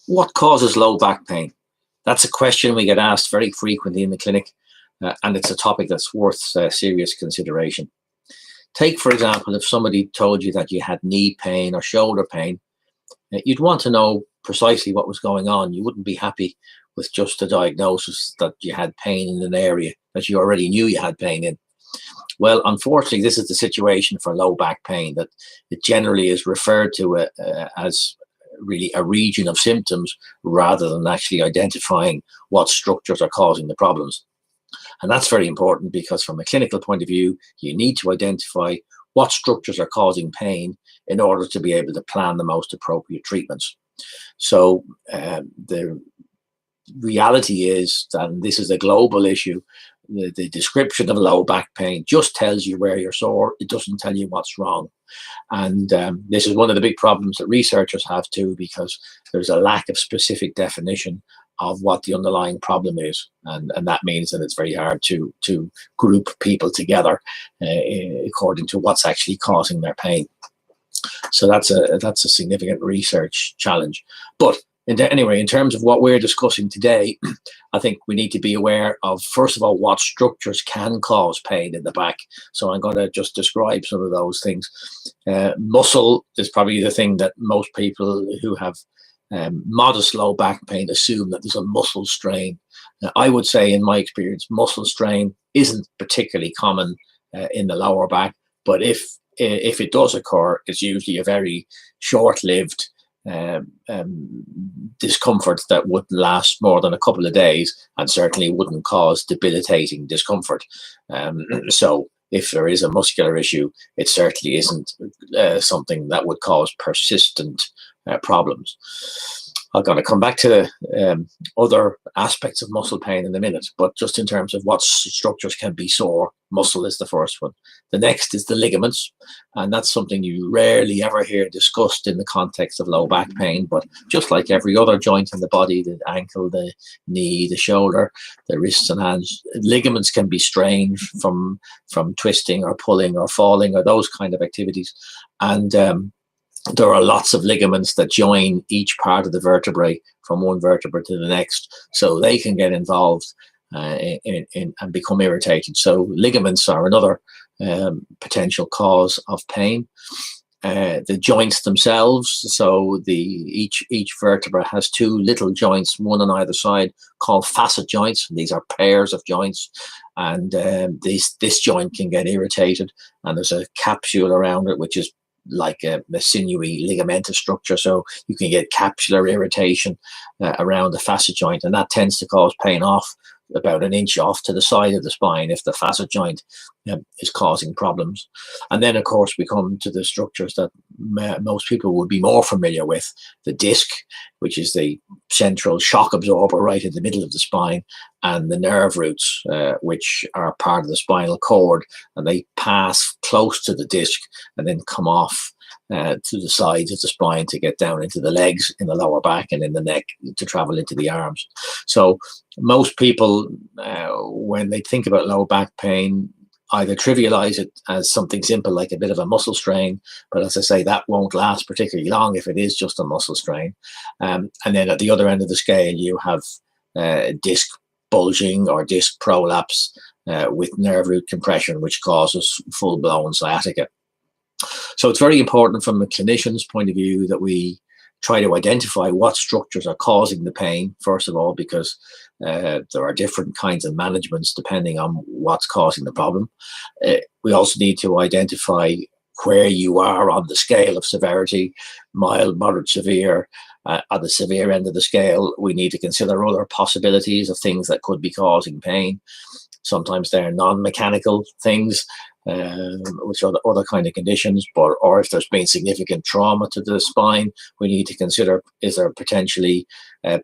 What causes low back pain? That's a question we get asked very frequently in the clinic, and it's a topic that's worth serious consideration. Take, for example, if somebody told you that you had knee pain or shoulder pain, you'd want to know precisely what was going on. You wouldn't be happy with just a diagnosis that you had pain in an area that you already knew you had pain in. Well, unfortunately, this is the situation for low back pain, that it generally is referred to as really a region of symptoms rather than actually identifying what structures are causing the problems. And that's very important because from a clinical point of view, you need to identify what structures are causing pain in order to be able to plan the most appropriate treatments. So the reality is that, and this is a global issue, the description of low back pain just tells you where you're sore. It doesn't tell you what's wrong. And this is one of the big problems that researchers have too, because there's a lack of specific definition of what the underlying problem is. And that means that it's very hard to group people together according to what's actually causing their pain. So that's a significant research challenge. But anyway, in terms of what we're discussing today, I think we need to be aware of, first of all, what structures can cause pain in the back. So I'm going to just describe some of those things. Muscle is probably the thing that most people who have modest low back pain assume that there's a muscle strain. I would say, in my experience, muscle strain isn't particularly common in the lower back, but if it does occur, it's usually a very short-lived discomfort that wouldn't last more than a couple of days and certainly wouldn't cause debilitating discomfort. So if there is a muscular issue, it certainly isn't something that would cause persistent problems. I'm going to come back to other aspects of muscle pain in a minute, but just in terms of what structures can be sore, muscle is the first one. The next is the ligaments, and that's something you rarely ever hear discussed in the context of low back pain, but just like every other joint in the body, the ankle, the knee, the shoulder, the wrists and hands, ligaments can be strained from twisting or pulling or falling or those kind of activities. And there are lots of ligaments that join each part of the vertebrae from one vertebra to the next, so they can get involved and become irritated. So ligaments are another potential cause of pain. The joints themselves, so each vertebra has two little joints, one on either side, called facet joints. These are pairs of joints, and this joint can get irritated, and there's a capsule around it, which is like a sinewy ligamentous structure, so you can get capsular irritation around the facet joint, and that tends to cause pain off about an inch off to the side of the spine if the facet joint is causing problems. And then, of course, we come to the structures that most people would be more familiar with: the disc, which is the central shock absorber right in the middle of the spine, and the nerve roots, which are part of the spinal cord, and they pass close to the disc and then come off to the sides of the spine to get down into the legs, in the lower back, and in the neck to travel into the arms. So most people, when they think about low back pain, either trivialize it as something simple like a bit of a muscle strain, but as I say, that won't last particularly long if it is just a muscle strain. And then at the other end of the scale, you have disc bulging or disc prolapse with nerve root compression, which causes full-blown sciatica. So it's very important from the clinician's point of view that we try to identify what structures are causing the pain, first of all, because there are different kinds of managements depending on what's causing the problem. We also need to identify where you are on the scale of severity: mild, moderate, severe. On the severe end of the scale, we need to consider other possibilities of things that could be causing pain. Sometimes they're non-mechanical things, which are other kind of conditions, or if there's been significant trauma to the spine, we need to consider, is there potentially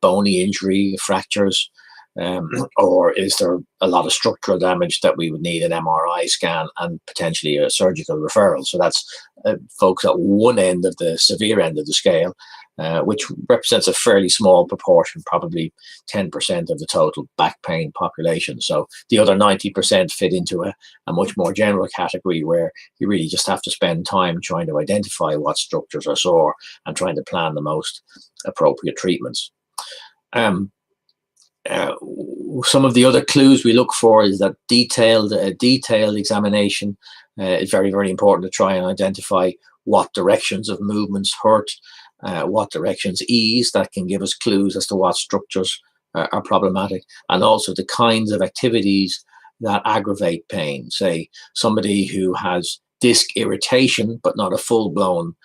bony injury, fractures, or is there a lot of structural damage that we would need an MRI scan and potentially a surgical referral? So that's folks at one end of the severe end of the scale, which represents a fairly small proportion, probably 10% of the total back pain population. So the other 90% fit into a much more general category where you really just have to spend time trying to identify what structures are sore and trying to plan the most appropriate treatments. Some of the other clues we look for is that detailed examination is very, very important to try and identify what directions of movements hurt, what directions ease. That can give us clues as to what structures are problematic, and also the kinds of activities that aggravate pain. Say somebody who has disc irritation but not a full-blown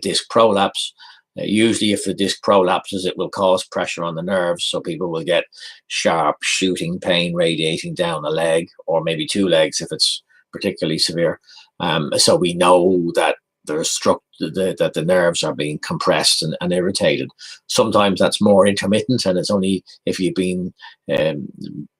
disc prolapse. Usually if the disc prolapses, it will cause pressure on the nerves, so people will get sharp shooting pain radiating down a leg, or maybe two legs if it's particularly severe. So we know that that the nerves are being compressed and irritated. Sometimes that's more intermittent, and it's only if you've been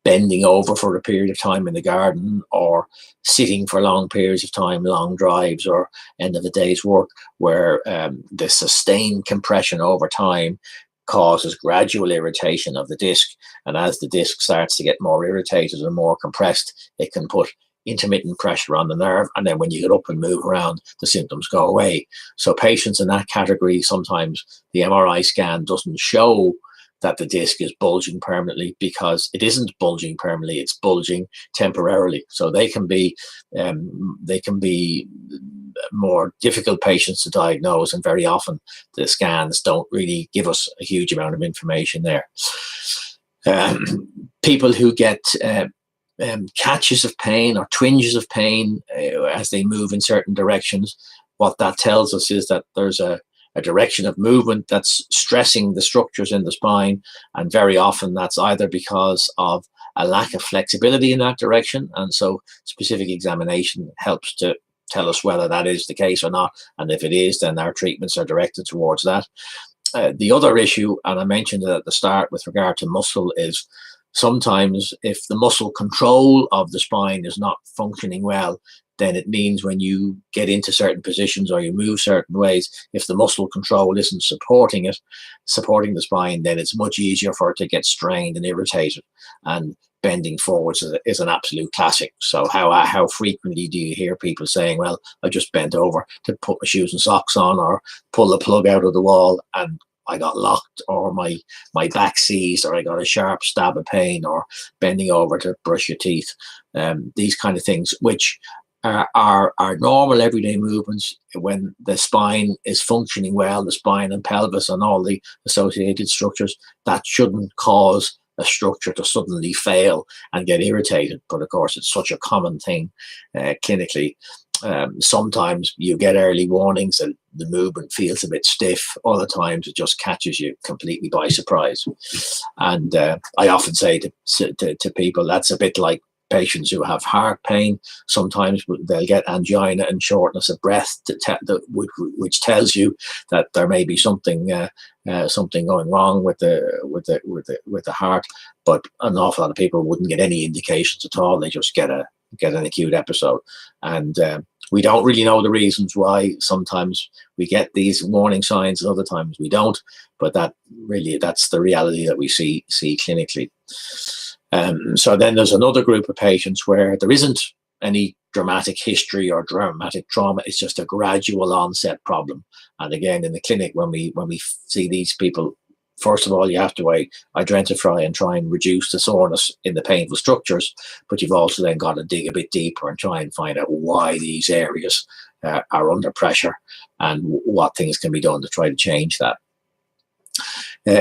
bending over for a period of time in the garden, or sitting for long periods of time, long drives, or end of the day's work, where the sustained compression over time causes gradual irritation of the disc. And as the disc starts to get more irritated and more compressed, it can put intermittent pressure on the nerve, and then when you get up and move around, the symptoms go away. So patients in that category, sometimes the MRI scan doesn't show that the disc is bulging permanently, because it isn't bulging permanently, it's bulging temporarily. So they can be more difficult patients to diagnose, and very often the scans don't really give us a huge amount of information there. People who get catches of pain or twinges of pain as they move in certain directions, what that tells us is that there's a direction of movement that's stressing the structures in the spine, and very often that's either because of a lack of flexibility in that direction, and so specific examination helps to tell us whether that is the case or not, and if it is, then our treatments are directed towards that. The other issue, and I mentioned it at the start with regard to muscle, is sometimes if the muscle control of the spine is not functioning well, then it means when you get into certain positions or you move certain ways, if the muscle control isn't supporting the spine, then it's much easier for it to get strained and irritated. And bending forwards is an absolute classic. So how frequently do you hear people saying, well, I just bent over to put my shoes and socks on, or pull the plug out of the wall and I got locked, or my back seized, or I got a sharp stab of pain, or bending over to brush your teeth. These kind of things, which are normal everyday movements when the spine is functioning well, the spine and pelvis and all the associated structures, that shouldn't cause a structure to suddenly fail and get irritated. But of course, it's such a common thing clinically. Sometimes you get early warnings that the movement feels a bit stiff. Other times it just catches you completely by surprise. And I often say to people, that's a bit like patients who have heart pain. Sometimes they'll get angina and shortness of breath, which tells you that there may be something going wrong with the heart. But an awful lot of people wouldn't get any indications at all. They just get an acute episode, and we don't really know the reasons why. Sometimes we get these warning signs, and other times we don't. But that's the reality that we see clinically. So then there's another group of patients where there isn't any dramatic history or dramatic trauma. It's just a gradual onset problem. And again, in the clinic, when we see these people, first of all, you have to identify and try and reduce the soreness in the painful structures, but you've also then got to dig a bit deeper and try and find out why these areas are under pressure and what things can be done to try to change that.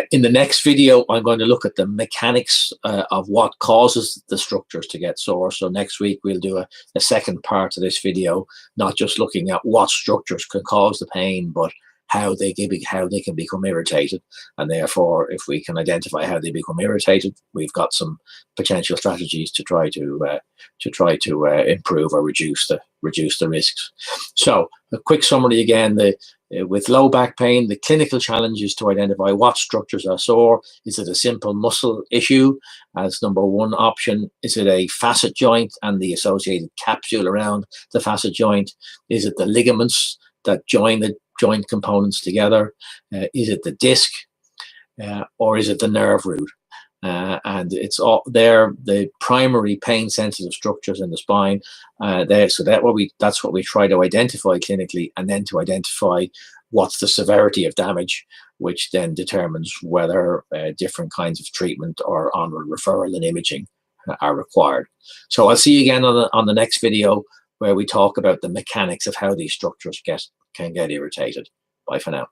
In the next video, I'm going to look at the mechanics of what causes the structures to get sore. So next week, we'll do a second part of this video, not just looking at what structures can cause the pain, but how they can become irritated. And therefore, if we can identify how they become irritated, we've got some potential strategies to try to improve or reduce the risks. So a quick summary again: With low back pain, the clinical challenge is to identify what structures are sore. Is it a simple muscle issue as number one option? Is it a facet joint and the associated capsule around the facet joint? Is it the ligaments that join the joint components together? Is it the disc? Or is it the nerve root? And it's all there, the primary pain sensitive structures in the spine there. So that's what we try to identify clinically, and then to identify what's the severity of damage, which then determines whether different kinds of treatment or onward referral and imaging are required. So I'll see you again on the next video, where we talk about the mechanics of how these structures can get irritated. Bye for now.